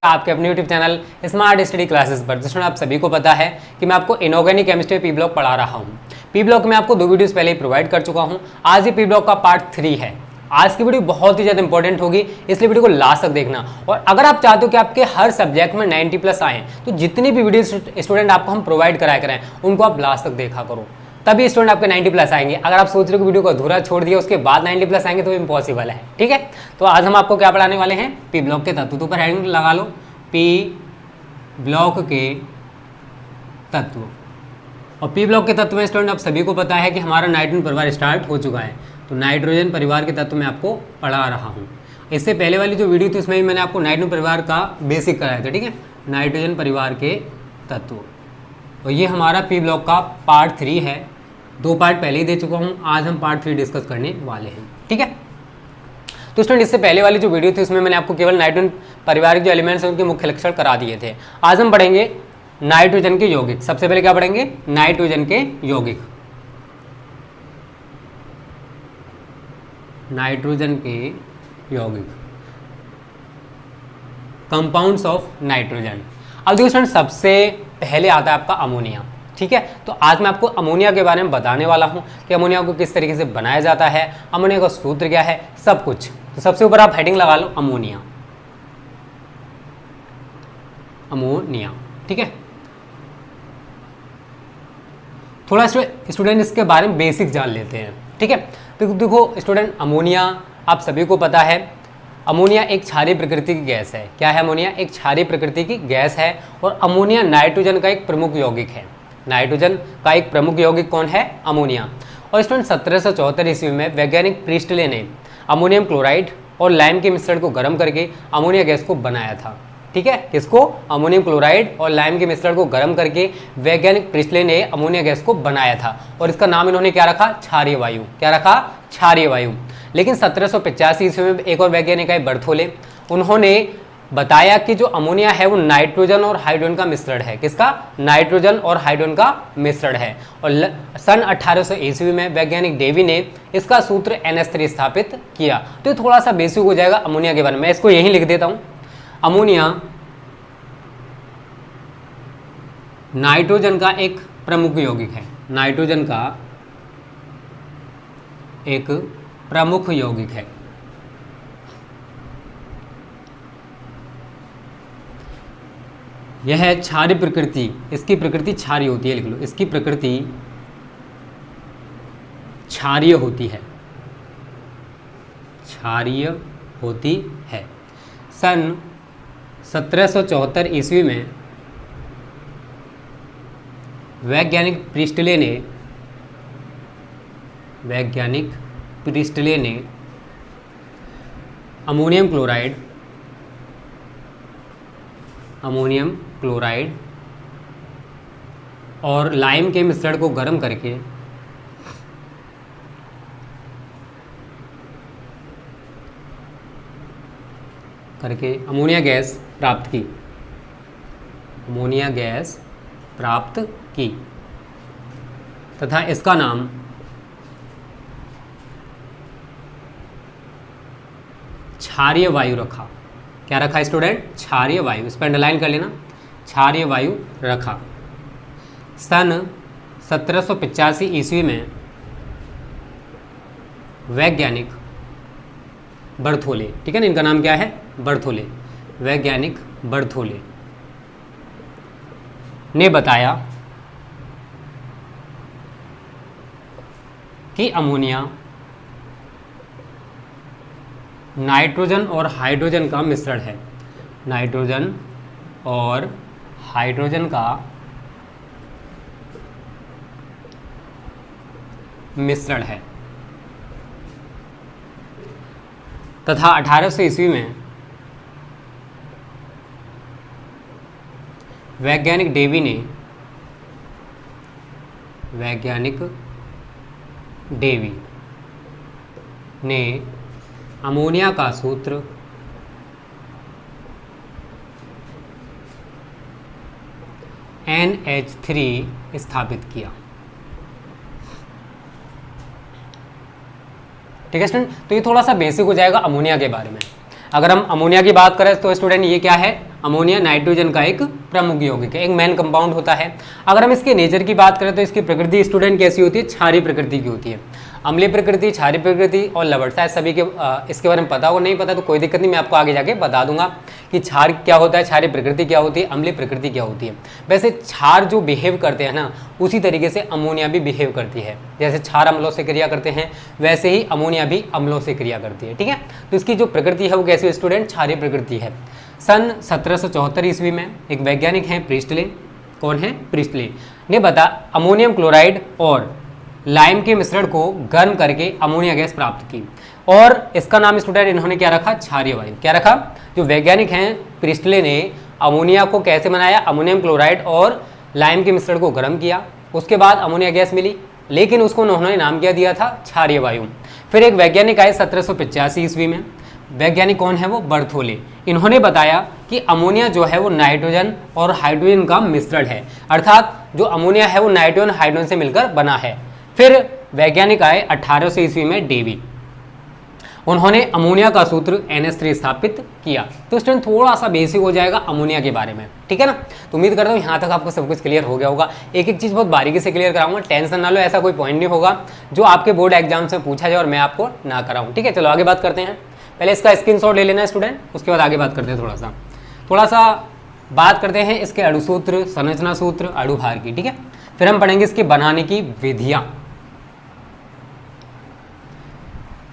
आपके अपने YouTube channel smart study classes पर। जिसमें आप सभी को पता है कि मैं आपको इनऑर्गेनिक केमिस्ट्री पी ब्लॉक पढ़ा रहा हूँ। पी ब्लॉक में आपको 2 वीडियोस पहले ही प्रोवाइड कर चुका हूँ। आज ये पी ब्लॉक का पार्ट 3 है। आज की वीडियो बहुत ही ज़्यादा इंपॉर्टेंट होगी, इसलिए वीडियो को लास्ट तक देखना। और अगर आप चाहते हो कि आपके हर सब्जेक्ट में 90+ आए, तो जितनी भी वीडियो स्टूडेंट आपको हम प्रोवाइड कराया करें उनको आप लास्ट तक देखा करो, तभी स्टूडेंट आपके 90+ आएंगे। अगर आप सोच रहे हो कि वीडियो को अधूरा छोड़ दिया उसके बाद 90+ आएंगे तो इम्पॉसिबल है। ठीक है, तो आज हम आपको क्या पढ़ाने वाले हैं, पी ब्लॉक के तत्व। तो ऊपर हेडिंग लगा लो, पी ब्लॉक के तत्व। और पी ब्लॉक के तत्व में स्टूडेंट आप सभी को पता है कि हमारा नाइट्रोजन परिवार स्टार्ट हो चुका है। तो नाइट्रोजन परिवार के तत्व मैं आपको पढ़ा रहा हूँ। इससे पहले वाली जो वीडियो थी उसमें भी मैंने आपको नाइट्रोजन परिवार का बेसिक कराया था। ठीक है, नाइट्रोजन परिवार के तत्व। और ये हमारा पी ब्लॉक का पार्ट 3 है। 2 पार्ट पहले ही दे चुका हूँ, आज हम पार्ट 3 डिस्कस करने वाले हैं। ठीक है, तो स्टूडेंट इससे पहले वाली जो वीडियो थी उसमें मैंने आपको केवल नाइट्रोजन परिवार के जो एलिमेंट्स हैं उनके मुख्य लक्षण करा दिए थे। आज हम पढ़ेंगे नाइट्रोजन के यौगिक। सबसे पहले क्या पढ़ेंगे, नाइट्रोजन के यौगिक। नाइट्रोजन के यौगिक, कंपाउंड्स ऑफ नाइट्रोजन। अब देखो स्टूडेंट, सबसे पहले आता है आपका अमोनिया। ठीक है, तो आज मैं आपको अमोनिया के बारे में बताने वाला हूं कि अमोनिया को किस तरीके से बनाया जाता है, अमोनिया का सूत्र क्या है, सब कुछ। तो सबसे ऊपर आप हेडिंग लगा लो, अमोनिया। अमोनिया, ठीक है। थोड़ा स्टूडेंट इसके बारे में बेसिक जान लेते हैं। ठीक है, तो देखो स्टूडेंट, अमोनिया आप सभी को पता है, अमोनिया एक क्षारीय प्रकृति की गैस है। क्या है अमोनिया? एक क्षारीय प्रकृति की गैस है। और अमोनिया नाइट्रोजन का एक प्रमुख यौगिक है। नाइट्रोजन का एक प्रमुख यौगिक कौन है? अमोनिया। और स्टूडेंट 1774 ईस्वी में वैज्ञानिक प्रिस्टले ने अमोनियम क्लोराइड और लाइम के मिश्रण को गर्म करके अमोनिया गैस को बनाया था। ठीक है, किसको? अमोनियम क्लोराइड और लाइम के मिश्रण को गर्म करके वैज्ञानिक प्रिस्टले ने अमोनिया गैस को बनाया था। और इसका नाम इन्होंने क्या रखा? क्षारीय वायु। क्या रखा? क्षारीय वायु। लेकिन 1785 ईस्वी में एक और वैज्ञानिक आए, बर्थोले। उन्होंने बताया कि जो अमोनिया है वो नाइट्रोजन और हाइड्रोजन का मिश्रण है। किसका? नाइट्रोजन और हाइड्रोजन का मिश्रण है। और सन 1800 ईस्वी में वैज्ञानिक डेवी ने इसका सूत्र NH3 स्थापित किया। तो थोड़ा सा बेसिक हो जाएगा अमोनिया के बारे में, मैं इसको यहीं लिख देता हूं। अमोनिया नाइट्रोजन का एक प्रमुख यौगिक है। नाइट्रोजन का एक प्रमुख यौगिक है। यह है क्षारीय प्रकृति, इसकी प्रकृति क्षारीय होती है। लिख लो, इसकी प्रकृति क्षारीय होती है। क्षारीय होती है। सन 1774 ईस्वी में वैज्ञानिक प्रिस्टले ने अमोनियम क्लोराइड और लाइम के मिश्रण को गर्म करके अमोनिया गैस प्राप्त की। अमोनिया गैस प्राप्त की तथा इसका नाम क्षारीय वायु रखा। क्या रखा स्टूडेंट? क्षारीय वायु। इस पर अंडरलाइन कर लेना, क्षारीय वायु रखा। सन 1785 ईस्वी में वैज्ञानिक बर्थोले, ठीक है ना, इनका नाम क्या है? बर्थोले। वैज्ञानिक बर्थोले ने बताया कि अमोनिया नाइट्रोजन और हाइड्रोजन का मिश्रण है। नाइट्रोजन और हाइड्रोजन का मिश्रण है तथा 1800 ईस्वी में वैज्ञानिक डेवी ने अमोनिया का सूत्र NH3 स्थापित किया। ठीक है स्टूडेंट, तो ये थोड़ा सा बेसिक हो जाएगा अमोनिया के बारे में। अगर हम अमोनिया की बात करें तो स्टूडेंट ये क्या है? अमोनिया नाइट्रोजन का एक प्रमुख यौगिक है, एक मेन कंपाउंड होता है। अगर हम इसके नेचर की बात करें तो इसकी प्रकृति स्टूडेंट कैसी होती है, क्षारीय प्रकृति की होती है। अम्लीय प्रकृति, क्षारीय प्रकृति और लवण, शायद सभी के इसके बारे में पता हो, नहीं पता तो कोई दिक्कत नहीं, मैं आपको आगे जाके बता दूंगा कि क्षार क्या होता है, क्षारीय प्रकृति क्या होती है, अम्लीय प्रकृति क्या होती है। वैसे क्षार जो बिहेव करते हैं ना, उसी तरीके से अमोनिया भी बिहेव करती है। जैसे क्षार अम्लों से क्रिया करते हैं वैसे ही अमोनिया भी अम्लों से क्रिया करती है, ठीक है। तो इसकी जो प्रकृति है वो कैसी स्टूडेंट, क्षारीय प्रकृति है। सन 1774 ईस्वी में एक वैज्ञानिक हैं प्रिस्टले, कौन है, प्रिस्टले ने बता अमोनियम क्लोराइड और लाइम के मिश्रण को गर्म करके अमोनिया गैस प्राप्त की, और इसका नाम स्टूडेंट इन्होंने क्या रखा, क्षारीय वायु। क्या रखा, जो वैज्ञानिक हैं प्रिस्टले ने अमोनिया को कैसे बनाया, अमोनियम क्लोराइड और लाइम के मिश्रण को गर्म किया, उसके बाद अमोनिया गैस मिली, लेकिन उसको उन्होंने नाम क्या दिया था, क्षारीय वायु। फिर एक वैज्ञानिक आए 1785 ईस्वी में, वैज्ञानिक कौन है वो, बर्थोले। इन्होंने बताया कि अमोनिया जो है वो नाइट्रोजन और हाइड्रोजन का मिश्रण है, अर्थात जो अमोनिया है वो नाइट्रोजन हाइड्रोजन से मिलकर बना है। फिर वैज्ञानिक आए 1800 ईस्वी में डेवी, उन्होंने अमोनिया का सूत्र NH3 स्थापित किया। तो स्टूडेंट थोड़ा सा बेसिक हो जाएगा अमोनिया के बारे में, ठीक है ना। तो उम्मीद करता हूँ यहाँ तक आपको सब कुछ क्लियर हो गया होगा। एक एक चीज़ बहुत बारीकी से क्लियर कराऊंगा, टेंशन ना लो, ऐसा कोई पॉइंट नहीं होगा जो आपके बोर्ड एग्जाम से पूछा जाए और मैं आपको ना कराऊँ, ठीक है। चलो आगे बात करते हैं, पहले इसका स्क्रीनशॉट ले लेना है स्टूडेंट, उसके बाद आगे बात करते हैं। थोड़ा सा बात करते हैं इसके अणुसूत्र, संरचना सूत्र, अणुभार की, ठीक है। फिर हम पढ़ेंगे इसके बनाने की विधियाँ।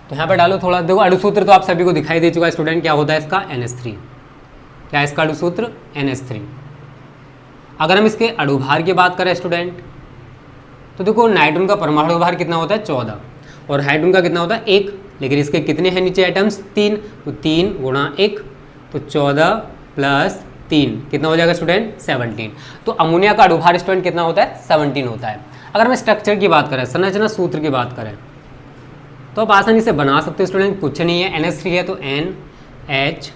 तो यहाँ पर डालो थोड़ा, देखो अणुसूत्र तो आप सभी को दिखाई दे चुका है स्टूडेंट, क्या होता है इसका, NH3। क्या है इसका अणुसूत्र, NH3। अगर हम इसके अणुभार की बात करें स्टूडेंट, तो देखो नाइट्रोजन का परमाणु भार कितना होता है, 14, और हाइड्रोजन का कितना होता है, 1, लेकिन इसके कितने हैं नीचे एटम्स, 3, तो 3 गुणा 1, तो 14 प्लस 3 कितना हो जाएगा स्टूडेंट, 17। तो अमोनिया का अणुभार स्टूडेंट कितना होता है, 17 होता है। अगर हम स्ट्रक्चर की बात करें, संरचना सूत्र की बात करें, तो आप आसानी से बना सकते हो स्टूडेंट, कुछ नहीं है, NH3 है तो N H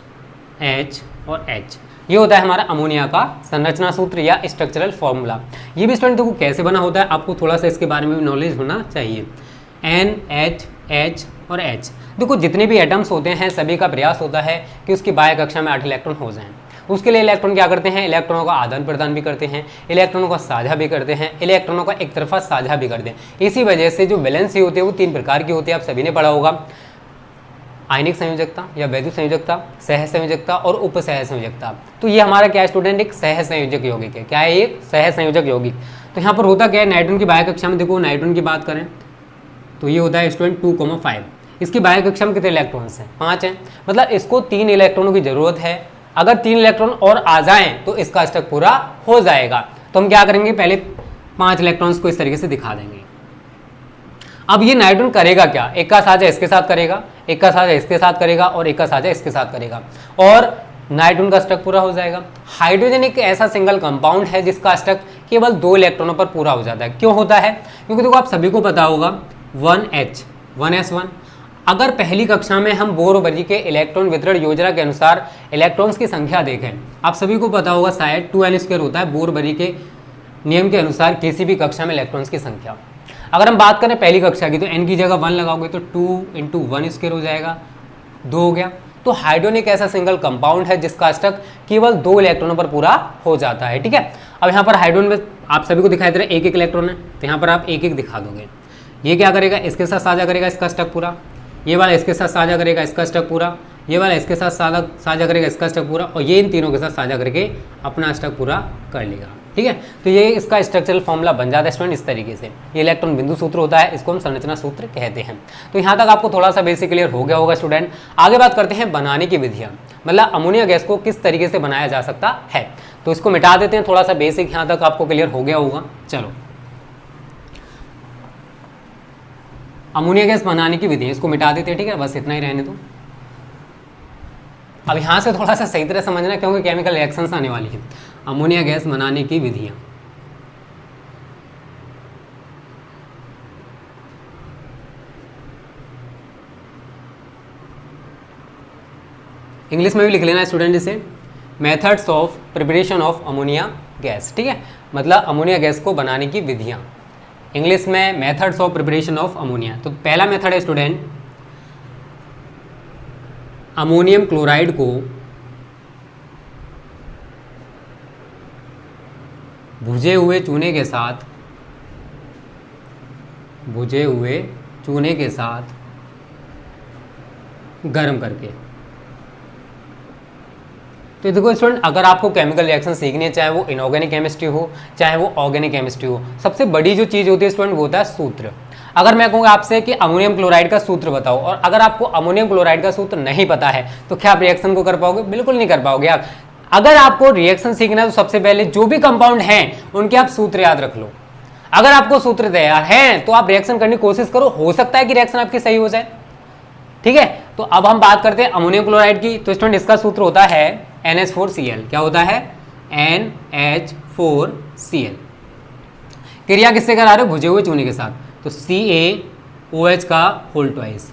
H और H, ये होता है हमारा अमोनिया का संरचना सूत्र या स्ट्रक्चरल फॉर्मूला। ये भी स्टूडेंट देखो कैसे बना होता है, आपको थोड़ा सा इसके बारे में भी नॉलेज होना चाहिए। N H H और H, देखो जितने भी एटम्स होते हैं सभी का प्रयास होता है कि उसकी बाह्य कक्षा में 8 इलेक्ट्रॉन हो जाएं। उसके लिए इलेक्ट्रॉन क्या करते हैं, इलेक्ट्रॉनों का आदान प्रदान भी करते हैं, इलेक्ट्रॉनों का साझा भी करते हैं, इलेक्ट्रॉनों का एक तरफा साझा भी करते हैं। इसी वजह से जो वैलेंसी होती है वो 3 प्रकार की होती है, आप सभी ने पढ़ा होगा, आयनिक संयोजकता या वैद्युत संयोजकता, सह संयोजकता और उपसह संयोजकता। तो ये हमारा क्या है स्टूडेंट, एक सह संयोजक यौगिक है। क्या है, एक सह संयोजक यौगिक। तो यहाँ पर होता क्या है, नाइट्रोजन की बाह्य कक्षा में देखो, नाइट्रोजन की बात करें तो ये होता है स्टूडेंट 2,5, इसकी बाह्य कक्षा में कितने इलेक्ट्रॉन्स हैं, 5 हैं, मतलब इसको 3 इलेक्ट्रॉनों की जरूरत है। अगर 3 इलेक्ट्रॉन और आ जाएं तो इसका स्टक पूरा हो जाएगा। तो हम क्या करेंगे, पहले 5 इलेक्ट्रॉन्स को इस तरीके से दिखा देंगे। अब ये नाइट्रोजन करेगा क्या, एक का साझा इसके साथ करेगा, एक का साझा इसके साथ करेगा और एक का साझा इसके साथ करेगा, और नाइट्रोजन का स्टक पूरा हो जाएगा। हाइड्रोजन एक ऐसा सिंगल कंपाउंड है जिसका स्टक केवल 2 इलेक्ट्रॉनों पर पूरा हो जाता है। क्यों होता है, क्योंकि देखो आप सभी को पता होगा 1H 1s1, अगर पहली कक्षा में हम बोर बरी के इलेक्ट्रॉन वितरण योजना के अनुसार इलेक्ट्रॉन्स की संख्या देखें, आप सभी को पता होगा शायद 2n² होता है बोर बरी के नियम के अनुसार किसी भी कक्षा में इलेक्ट्रॉन्स की संख्या। अगर हम बात करें पहली कक्षा की तो n की जगह 1 लगाओगे तो 2 × 1² हो जाएगा, 2 हो गया। तो हाइड्रोजन एक ऐसा सिंगल कंपाउंड है जिसका स्टक केवल 2 इलेक्ट्रॉनों पर पूरा हो जाता है, ठीक है। अब यहाँ पर हाइड्रोजन में आप सभी को दिखाई दे रहा है 1-1 इलेक्ट्रॉन है, तो यहाँ पर आप 1-1 दिखा दोगे। ये क्या करेगा, इसके साथ साझा करेगा इसका स्टक पूरा, ये वाला इसके साथ साझा करेगा इसका स्टक पूरा, ये वाला इसके साथ साझा करेगा इसका स्टक पूरा, और ये इन तीनों के साथ साझा करके अपना स्टक पूरा कर लेगा, ठीक है। तो ये इसका स्ट्रक्चरल फॉर्मूला बन जाता है स्टूडेंट इस तरीके से। ये इलेक्ट्रॉन बिंदु सूत्र होता है, इसको हम संरचना सूत्र कहते हैं। तो यहाँ तक आपको थोड़ा सा बेसिक क्लियर हो गया होगा स्टूडेंट। आगे बात करते हैं बनाने की विधियाँ, मतलब अमोनिया गैस को किस तरीके से बनाया जा सकता है। तो इसको मिटा देते हैं, थोड़ा सा बेसिक यहाँ तक आपको क्लियर हो गया होगा। चलो अमोनिया गैस बनाने की विधि, इसको मिटा देते हैं, ठीक है, बस इतना ही रहने दो। अब यहाँ से थोड़ा सा सही तरह समझना क्योंकि केमिकल रिएक्शंस आने वाली है। अमोनिया गैस बनाने की विधियाँ, इंग्लिश में भी लिख लेना स्टूडेंट इसे, methods of preparation of ammonia gas, ठीक है, मतलब अमोनिया गैस को बनाने की विधियाँ। इंग्लिश में methods of preparation of ammonia. तो पहला मेथड है स्टूडेंट, अमोनियम क्लोराइड को भुजे हुए चूने के साथ गर्म करके। तो देखो स्टूडेंट, अगर आपको केमिकल रिएक्शन सीखनी है, चाहे वो इनऑर्गेनिक केमिस्ट्री हो चाहे वो ऑर्गेनिक केमिस्ट्री हो, सबसे बड़ी जो चीज़ होती है स्टूडेंट वो होता है सूत्र। अगर मैं कहूँगा आपसे कि अमोनियम क्लोराइड का सूत्र बताओ, और अगर आपको अमोनियम क्लोराइड का सूत्र नहीं पता है तो क्या आप रिएक्शन को कर पाओगे? बिल्कुल नहीं कर पाओगे आप। अगर आपको रिएक्शन सीखना है तो सबसे पहले जो भी कंपाउंड हैं उनके आप सूत्र याद रख लो। अगर आपको सूत्र तैयार हैं तो आप रिएक्शन करने की कोशिश करो, हो सकता है कि रिएक्शन आपकी सही हो जाए। ठीक है, तो अब हम बात करते हैं अमोनियम क्लोराइड की। तो स्टूडेंट, इसका सूत्र होता है NH4Cl। क्या होता है? NH4Cl। क्रिया किससे करा रहे हो? भुजे हुए चूने के साथ। तो CaOH का होल ट्वाइस,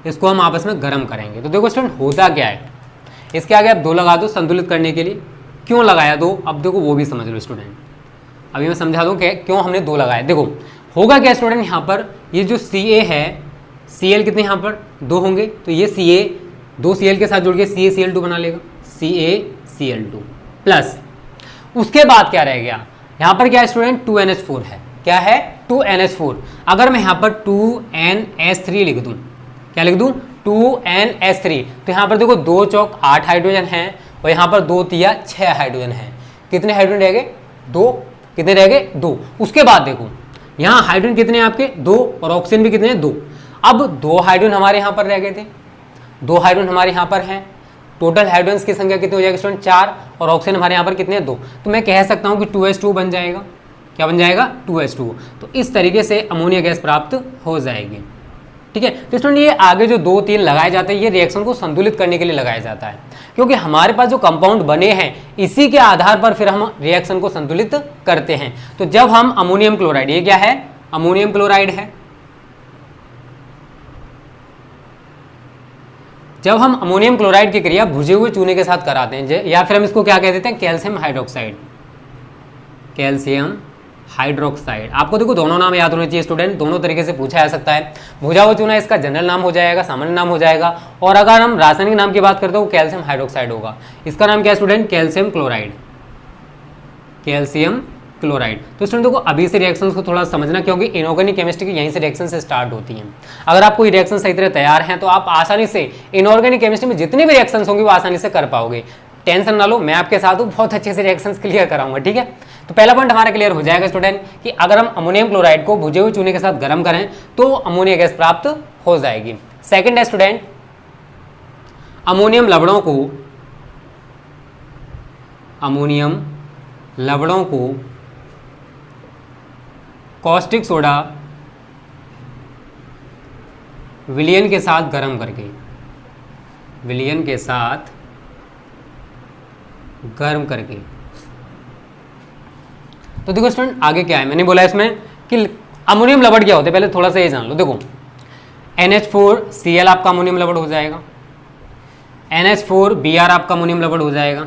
इसको हम आपस में गर्म करेंगे। तो देखो स्टूडेंट, होता क्या है, इसके आगे आप 2 लगा दो संतुलित करने के लिए। क्यों लगाया 2? अब देखो वो भी समझ लो स्टूडेंट, अभी मैं समझा दूँ कि क्यों हमने 2 लगाया। देखो होगा क्या स्टूडेंट, यहाँ पर ये जो Ca है, Cl कितने यहाँ पर 2 होंगे, तो ये Ca 2 Cl के साथ जुड़ के CaCl2 बना लेगा, CaCl2 प्लस। उसके बाद क्या रह गया यहाँ पर? क्या स्टूडेंट? 2NH4 है। क्या है? 2NH4। अगर मैं यहाँ पर 2NH3 लिख दूँ, क्या लिख दूँ? 2NH3। तो यहाँ पर देखो 2 चौक 8 हाइड्रोजन हैं और यहाँ पर 2 तिया 6 हाइड्रोजन हैं। कितने हाइड्रोजन रह गए? 2। कितने रह गए? 2। उसके बाद देखो यहाँ हाइड्रोजन कितने हैं आपके? 2, और ऑक्सीजन भी कितने हैं? 2। अब 2 हाइड्रोजन हमारे यहाँ पर रह गए थे, 2 हाइड्रोजन हमारे यहाँ पर हैं। टोटल हाइड्रोजन की संख्या कितनी हो जाएगी स्टूडेंट? 4, और ऑक्सीजन हमारे यहाँ पर कितने हैं? 2। तो मैं कह सकता हूँ कि 2H2 बन जाएगा। क्या बन जाएगा? 2H2। तो इस तरीके से अमोनिया गैस प्राप्त हो जाएगी। ठीक है, तो स्टूडेंट ये आगे जो 2 3 लगाए जाते हैं, ये रिएक्शन को संतुलित करने के लिए लगाया जाता है, क्योंकि हमारे पास जो कंपाउंड बने हैं इसी के आधार पर फिर हम रिएक्शन को संतुलित करते हैं। तो जब हम अमोनियम क्लोराइड, ये क्या है? अमोनियम क्लोराइड है। जब हम अमोनियम क्लोराइड की क्रिया भुजे हुए चूने के साथ कराते हैं, या फिर हम इसको क्या कह देते हैं? Calcium hydroxide. Calcium hydroxide. आपको देखो दोनों नाम याद होने चाहिए स्टूडेंट, दोनों तरीके से पूछा जा सकता है। भुजा हुआ चूना इसका जनरल नाम हो जाएगा, सामान्य नाम हो जाएगा, और अगर हम रासायनिक नाम की बात करते हो कैल्शियम हाइड्रोक्साइड होगा। इसका नाम क्या है student? Calcium chloride. Calcium chloride. तो स्टूडेंट देखो अभी से रिएक्शंस को थोड़ा समझना, क्योंकि इनऑर्गेनिक केमिस्ट्री की यहीं से रिएक्शन से स्टार्ट होती हैं। अगर आपको ये रिएक्शन सही तरह तैयार हैं तो आप आसानी से इनऑर्गेनिक केमिस्ट्री में जितने भी रिएक्शंस होंगे वो आसानी से कर पाओगे। टेंशन ना लो, मैं आपके साथ हूँ, बहुत अच्छे से रिएक्शंस क्लियर कराऊंगा। ठीक है, तो पहला पॉइंट हमारा क्लियर हो जाएगा स्टूडेंट कि अगर हम अमोनियम क्लोराइड को भुजे हुए चूने के साथ गर्म करें तो अमोनिया गैस प्राप्त हो जाएगी। सेकंड है स्टूडेंट, अमोनियम लवणों को कॉस्टिक सोडा विलयन के साथ गर्म करके, तो देखो स्टूडेंट आगे क्या है, मैंने बोला इसमें कि अमोनियम लवण क्या होते हैं, पहले थोड़ा सा ये जान लो। देखो NH4Cl आपका अमोनियम लवण हो जाएगा, NH4Br आपका अमोनियम लवण हो जाएगा,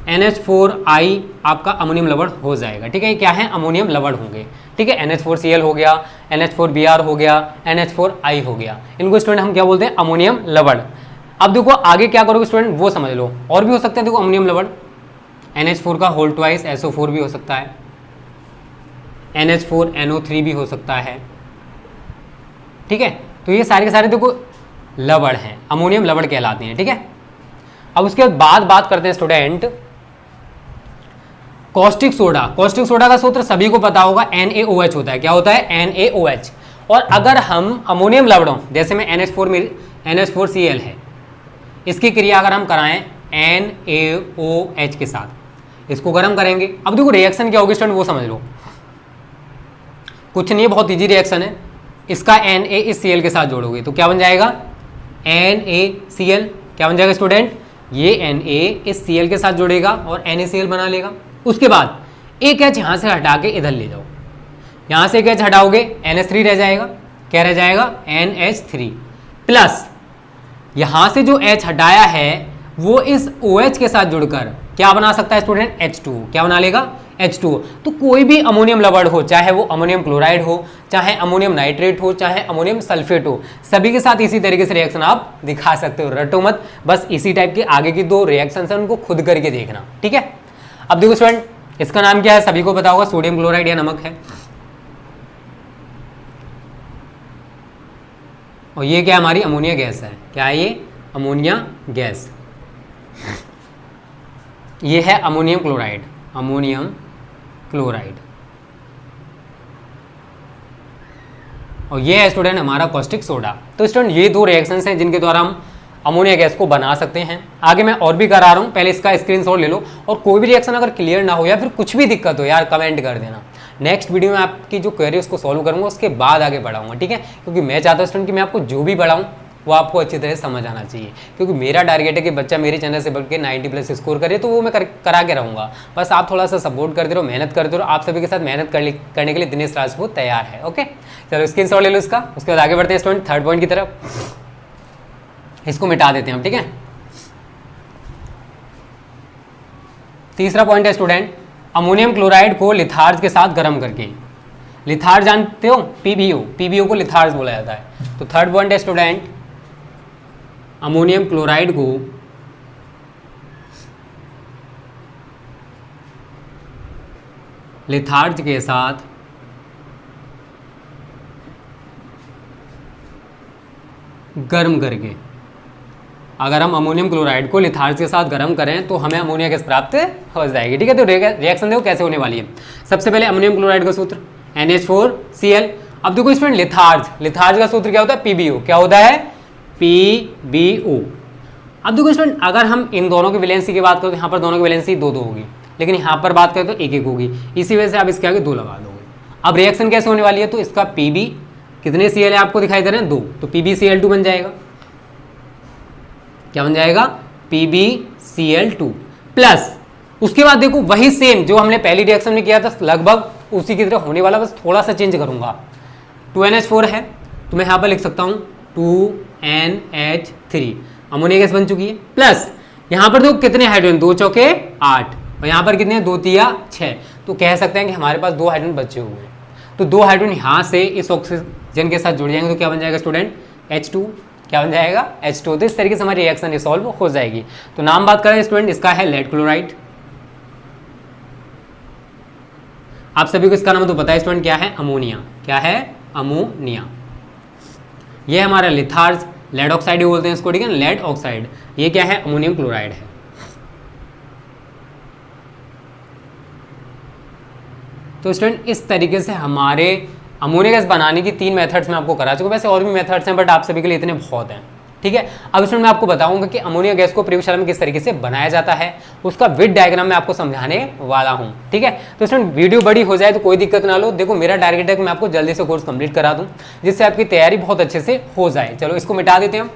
NH4I आपका अमोनियम लवण हो जाएगा। ठीक है, ये क्या है? अमोनियम लवण होंगे। ठीक है, NH4Cl हो गया, NH4Br हो गया, NH4I हो गया, इनको स्टूडेंट हम क्या बोलते हैं? अमोनियम लवण। अब देखो आगे क्या करोगे स्टूडेंट वो समझ लो, और भी हो सकता है। देखो अमोनियम लवण NH4 का होल ट्वाइस SO4 भी हो सकता है, NH4NO3 भी हो सकता है। ठीक है, तो ये सारे के सारे देखो लवण हैं, अमोनियम लवण कहलाते हैं। ठीक है, अब उसके बाद बात करते हैं student caustic soda. Caustic soda का सूत्र सभी को पता होगा, NaOH होता है। क्या होता है? NaOH। और अगर हम अमोनियम लवणों, जैसे में NH4Cl है, इसकी क्रिया अगर हम कराएं NaOH के साथ, इसको गर्म करेंगे। अब देखो रिएक्शन क्या होगी स्टूडेंट वो समझ लो, कुछ नहीं, बहुत इजी रिएक्शन है। इसका Na इस Cl के साथ जोड़ोगे तो क्या बन जाएगा? NaCl। क्या बन जाएगा स्टूडेंट? ये Na इस Cl के साथ जोड़ेगा और NaCl बना लेगा। उसके बाद एक H यहाँ से हटा के इधर ले जाओ, यहाँ से एक H हटाओगे NH3 रह जाएगा। क्या रह जाएगा? NH3 प्लस यहाँ से जो H हटाया है वो इस OH के साथ जुड़कर क्या बना सकता है स्टूडेंट? H2। क्या बना लेगा? H2। तो कोई भी अमोनियम लवण हो, चाहे वो अमोनियम क्लोराइड हो, चाहे अमोनियम नाइट्रेट हो, चाहे अमोनियम सल्फेट हो, सभी के साथ इसी तरीके से रिएक्शन आप दिखा सकते हो। रटो मत, बस इसी टाइप के आगे की 2 रिएक्शन है उनको खुद करके देखना। ठीक है, अब देखो स्टूडेंट इसका नाम क्या है सभी को पता होगा, सोडियम क्लोराइड या नमक है। और ये क्या हमारी अमोनिया गैस है। क्या है ये? Ammonia gas. ये है अमोनियम क्लोराइड, अमोनियम क्लोराइड। और ये है स्टूडेंट हमारा कॉस्टिक सोडा। तो स्टूडेंट ये दो रिएक्शंस हैं जिनके द्वारा हम अमोनिया गैस को बना सकते हैं। आगे मैं और भी करा रहा हूँ, पहले इसका स्क्रीनशॉट ले लो। और कोई भी रिएक्शन अगर क्लियर ना हो या फिर कुछ भी दिक्कत हो यार, कमेंट कर देना। नेक्स्ट वीडियो में आपकी जो क्वेरी उसको सॉल्व करूँगा, उसके बाद आगे बढ़ाऊंगा, ठीक है। क्योंकि मैं चाहता हूँ स्टूडेंट कि मैं आपको जो भी बढ़ाऊँ वो आपको अच्छी तरह समझ आना चाहिए। क्योंकि मेरा टारगेट है कि बच्चा मेरे चैनल से बढ़ के 90+ स्कोर करे, तो वो मैं करा के रहूँगा। बस आप थोड़ा सा सपोर्ट करते रहो, मेहनत करते रहो। आप सभी के साथ मेहनत करने के लिए दिनेश राजपूत तैयार है। ओके, चलो स्क्रीनशॉट ले लो इसका। उसके बाद आगे बढ़ते हैं स्टूडेंट थर्ड पॉइंट की तरफ। इसको मिटा देते हैं हम, ठीक है। तीसरा पॉइंट है स्टूडेंट, अमोनियम क्लोराइड को लिथार्ज के साथ गर्म करके। लिथार्ज जानते हो? पीबीओ को लिथार्ज बोला जाता है। तो थर्ड पॉइंट है स्टूडेंट, अमोनियम क्लोराइड को लिथार्ज के साथ गर्म करके। अगर हम अमोनियम क्लोराइड को लिथार्ज के साथ गर्म करें तो हमें अमोनिया गैस प्राप्त हो जाएगी, ठीक है। तो रिएक्शन देखो कैसे होने वाली है। सबसे पहले अमोनियम क्लोराइड का सूत्र NH4Cl। अब देखो स्टूडेंट लिथार्ज का सूत्र क्या होता है? PbO। क्या होता है? PbO। अब देखो स्टूडेंट, अगर हम इन दोनों की वैलेंसी की बात करें तो यहाँ पर दोनों की वैलेंसी 2-2 होगी, लेकिन यहाँ पर बात करें तो 1-1 होगी। इसी वजह से आप इसके आगे 2 लगा दोगे। अब रिएक्शन कैसे होने वाली है? तो इसका Pb कितने Cl है आपको दिखाई दे रहे हैं? 2। तो PbCl2 बन जाएगा। क्या बन जाएगा? PbCl2 प्लस उसके बाद देखो वही सेम जो हमने पहली रिएक्शन में किया था, लगभग उसी की तरह होने वाला, बस थोड़ा सा चेंज करूंगा। 2NH4 है तो मैं यहाँ पर लिख सकता हूँ 2NH3, अमोनिया गैस बन चुकी है। प्लस यहाँ पर देखो कितने हाइड्रोजन, 2 चौके 8, और यहाँ पर कितने, 2 तिया 6। तो कह सकते हैं कि हमारे पास 2 हाइड्रोजन बचे हुए हैं। तो 2 हाइड्रोजन यहाँ से इस ऑक्सीजन के साथ जुड़ जाएंगे तो क्या बन जाएगा स्टूडेंट? H2। क्या बन जाएगा? H2। तो इस तरीके से हमारी रिएक्शन सॉल्व हो जाएगी। तो नाम बात करें स्टूडेंट, इसका है लेड क्लोराइड। आप सभी को इसका नाम तो पता है स्टूडेंट, क्या है? अमोनिया। क्या है? अमोनिया। ये हमारा लिथार्ज, लेड ऑक्साइड भी बोलते हैं इसको, ठीक है, लेड ऑक्साइड। ये क्या है? अमोनियम क्लोराइड है। तो स्टूडेंट इस तरीके से हमारे अमोनिया गैस बनाने की 3 मेथड्स में आपको करा चुका। वैसे और भी मेथड्स हैं बट आप सभी के लिए इतने बहुत हैं, ठीक है। अब इसमें मैं आपको बताऊंगा कि अमोनिया गैस को प्रयोगशाला में किस तरीके से बनाया जाता है, उसका विद डायग्राम मैं आपको समझाने वाला हूं, ठीक है। तो स्टूडेंट वीडियो बड़ी हो जाए तो कोई दिक्कत ना लो। देखो मेरा टारगेट है कि मैं आपको जल्दी से कोर्स कंप्लीट करा दूं, जिससे आपकी तैयारी बहुत अच्छे से हो जाए। चलो इसको मिटा देते हैं हम।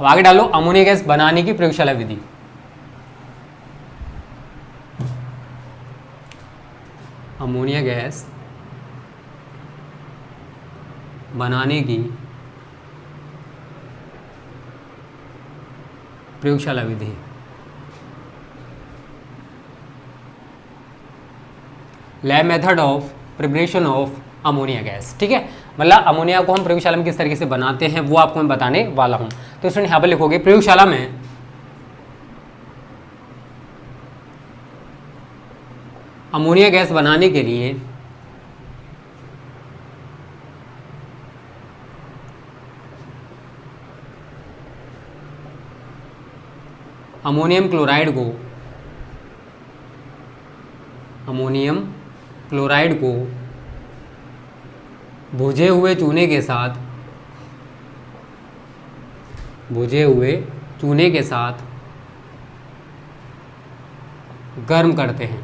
अब आगे डालो अमोनिया गैस बनाने की प्रयोगशाला विधि। अमोनिया गैस बनाने की प्रयोगशाला विधि। Lab method of preparation of ammonia gas, ठीक है। मतलब अमोनिया को हम प्रयोगशाला में किस तरीके से बनाते हैं वो आपको मैं बताने वाला हूं। तो स्टूडेंट यहां पर लिखोगे प्रयोगशाला में अमोनिया गैस बनाने के लिए अमोनियम क्लोराइड को भुजे हुए चूने के साथ गर्म करते हैं।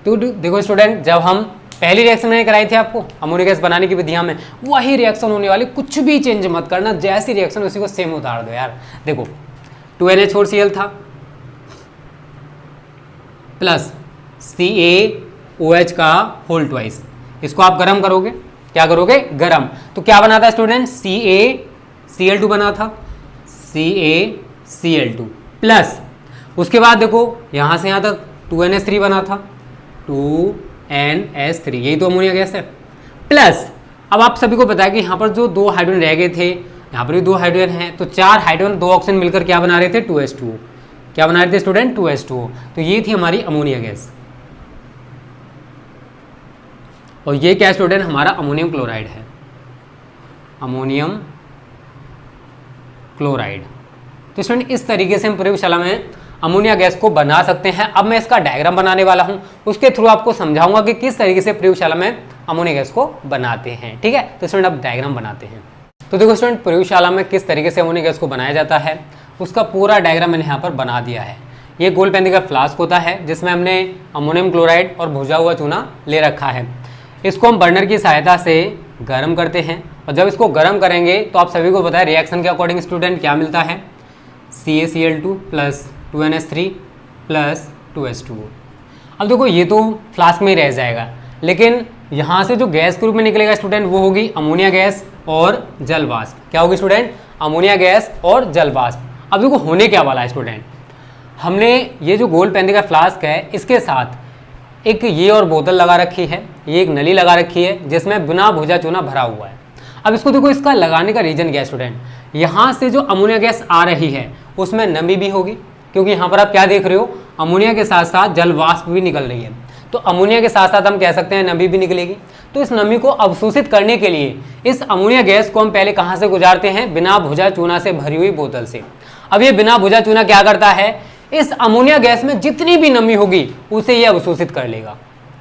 तो देखो स्टूडेंट, जब हम पहली रिएक्शन मैंने कराई थी आपको अमोनिया गैस बनाने की विधियां में, वही रिएक्शन होने वाली, कुछ भी चेंज मत करना, जैसी रिएक्शन उसी को सेम उतार दो यार। देखो 2NH4Cl था प्लस CaOH का होल ट्वाइस, इसको आप गर्म करोगे। क्या करोगे? गर्म। तो क्या बना था स्टूडेंट? CaCl2 बना था, CaCl2 प्लस उसके बाद देखो यहां से यहां तक 2NH3 बना था, 2NH3, यही तो अमोनिया गैस है। प्लस अब आप सभी को पता है कि यहाँ पर जो 2 हाइड्रोजन रह गए थे, यहाँ पर भी 2 हाइड्रोजन हैं, तो 4 हाइड्रोजन 2 ऑक्सीजन मिलकर क्या बना रहे थे 2H2O। क्या बना रहे थे स्टूडेंट 2H2O। तो ये थी हमारी अमोनिया गैस, और ये क्या स्टूडेंट हमारा अमोनियम क्लोराइड है, अमोनियम क्लोराइड। तो स्टूडेंट इस तरीके से हम प्रयोगशाला में अमोनिया गैस को बना सकते हैं। अब मैं इसका डायग्राम बनाने वाला हूं, उसके थ्रू आपको समझाऊंगा कि किस तरीके से प्रयोगशाला में अमोनिया गैस को बनाते हैं। ठीक है, तो स्टूडेंट अब डायग्राम बनाते हैं। तो देखो स्टूडेंट, प्रयोगशाला में किस तरीके से अमोनिया गैस को बनाया जाता है उसका पूरा डायग्राम मैंने यहाँ पर बना दिया है। ये गोल पेंदी का फ्लास्क होता है जिसमें हमने अमोनियम क्लोराइड और भुजा हुआ चूना ले रखा है। इसको हम बर्नर की सहायता से गर्म करते हैं, और जब इसको गर्म करेंगे तो आप सभी को पता है रिएक्शन के अकॉर्डिंग स्टूडेंट क्या मिलता है, CaCl2 + 2NH3 + 2H2O। अब देखो ये तो फ्लास्क में ही रह जाएगा, लेकिन यहाँ से जो गैस के रूप में निकलेगा स्टूडेंट वो होगी अमोनिया गैस और जल वाष्प। क्या होगी स्टूडेंट, अमोनिया गैस और जल वाष्प। अब देखो होने क्या वाला है स्टूडेंट, हमने ये जो गोल पेंदी का फ्लास्क है इसके साथ एक ये और बोतल लगा रखी है, ये एक नली लगा रखी है जिसमें बिना भुजा चूना भरा हुआ है। अब इसको देखो, इसका लगाने का रीजन क्या है स्टूडेंट, यहाँ से जो अमोनिया गैस आ रही है उसमें नमी भी होगी, क्योंकि यहाँ पर आप क्या देख रहे हो, अमोनिया के साथ साथ जल वाष्प भी निकल रही है। तो अमोनिया के साथ साथ हम कह सकते हैं नमी भी निकलेगी। तो इस नमी को अवशोषित करने के लिए इस अमोनिया गैस को हम पहले कहाँ से गुजारते हैं, बिना भुजा चूना से भरी हुई बोतल से। अब ये बिना भुजा चूना क्या करता है, इस अमोनिया गैस में जितनी भी नमी होगी उसे ये अवशोषित कर लेगा।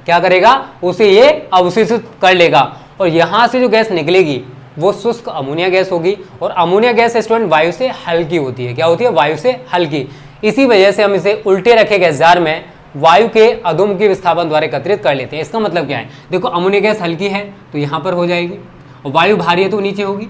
क्या करेगा, उसे ये अवशोषित कर लेगा, और यहाँ से जो गैस निकलेगी वो शुष्क अमोनिया गैस होगी। और अमोनिया गैस स्टूडेंट वायु से हल्की होती है। क्या होती है, वायु से हल्की। इसी वजह से हम इसे उल्टे रखे गैस जार में वायु के अधोमुखी विस्थापन द्वारा एकत्रित कर लेते हैं। इसका मतलब क्या है, देखो अमोनिया गैस हल्की है तो यहाँ पर हो जाएगी, और वायु भारी है तो नीचे होगी।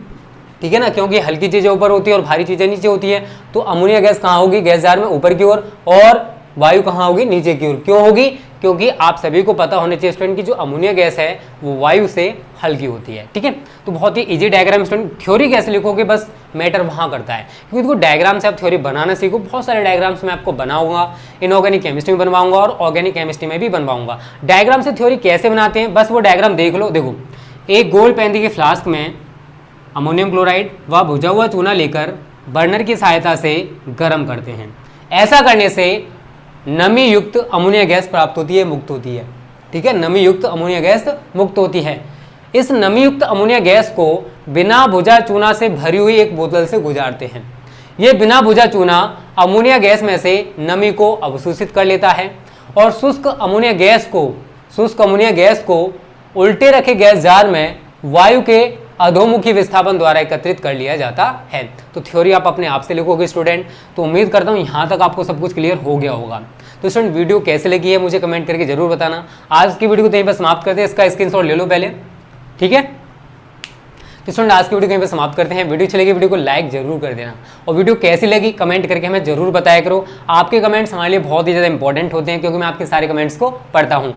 ठीक है ना, क्योंकि हल्की चीजें ऊपर होती है और भारी चीजें नीचे होती है। तो अमोनिया गैस कहाँ होगी, गैस जार में ऊपर की ओर, और वायु कहाँ होगी, नीचे की ओर। क्यों होगी, क्योंकि आप सभी को पता होने चाहिए स्टूडेंट की जो अमोनिया गैस है वो वायु से हल्की होती है। ठीक है, तो बहुत ही इजी डायग्राम स्टूडेंट, थ्योरी कैसे लिखोगे बस मैटर वहाँ करता है, क्योंकि देखो डायग्राम से आप थ्योरी बनाना सीखो। बहुत सारे डायग्राम्स मैं आपको बनाऊंगा, इनऑर्गेनिक केमिस्ट्री में बनवाऊंगा और ऑर्गेनिक केमिस्ट्री में भी बनवाऊंगा। डायग्राम से थ्योरी कैसे बनाते हैं बस वो डायग्राम देख लो। देखो, एक गोल पेंदी के फ्लास्क में अमोनियम क्लोराइड व भुजा हुआ चूना लेकर बर्नर की सहायता से गर्म करते हैं। ऐसा करने से नमी युक्त अमोनिया गैस प्राप्त होती है, मुक्त होती है। ठीक है, नमी युक्त अमोनिया गैस मुक्त होती है। इस नमी युक्त अमोनिया गैस को बिना भुजा चूना से भरी हुई एक बोतल से गुजारते हैं। ये बिना भुजा चूना अमोनिया गैस में से नमी को अवशोषित कर लेता है, और शुष्क अमोनिया गैस को उल्टे रखे गैस जार में वायु के अधोमुखी विस्थापन द्वारा एकत्रित कर लिया जाता है। तो थ्योरी आप अपने आप से लिखोगे स्टूडेंट। तो उम्मीद करता हूँ यहाँ तक आपको सब कुछ क्लियर हो गया होगा। तो स्टूडेंट वीडियो कैसे लगी है मुझे कमेंट करके जरूर बताना। आज की वीडियो को यहीं पर समाप्त करते हैं, इसका स्क्रीनशॉट ले लो पहले। ठीक है, तो स्टूडेंट आज की वीडियो को यहीं पर समाप्त करते हैं। वीडियो अच्छी लगी वीडियो को लाइक जरूर कर देना, और वीडियो कैसी लगी कमेंट करके हमें जरूर बताया करो। आपके कमेंट्स हमारे लिए बहुत ही ज़्यादा इंपॉर्टेंट होते हैं, क्योंकि मैं आपके सारे कमेंट्स को पढ़ता हूँ।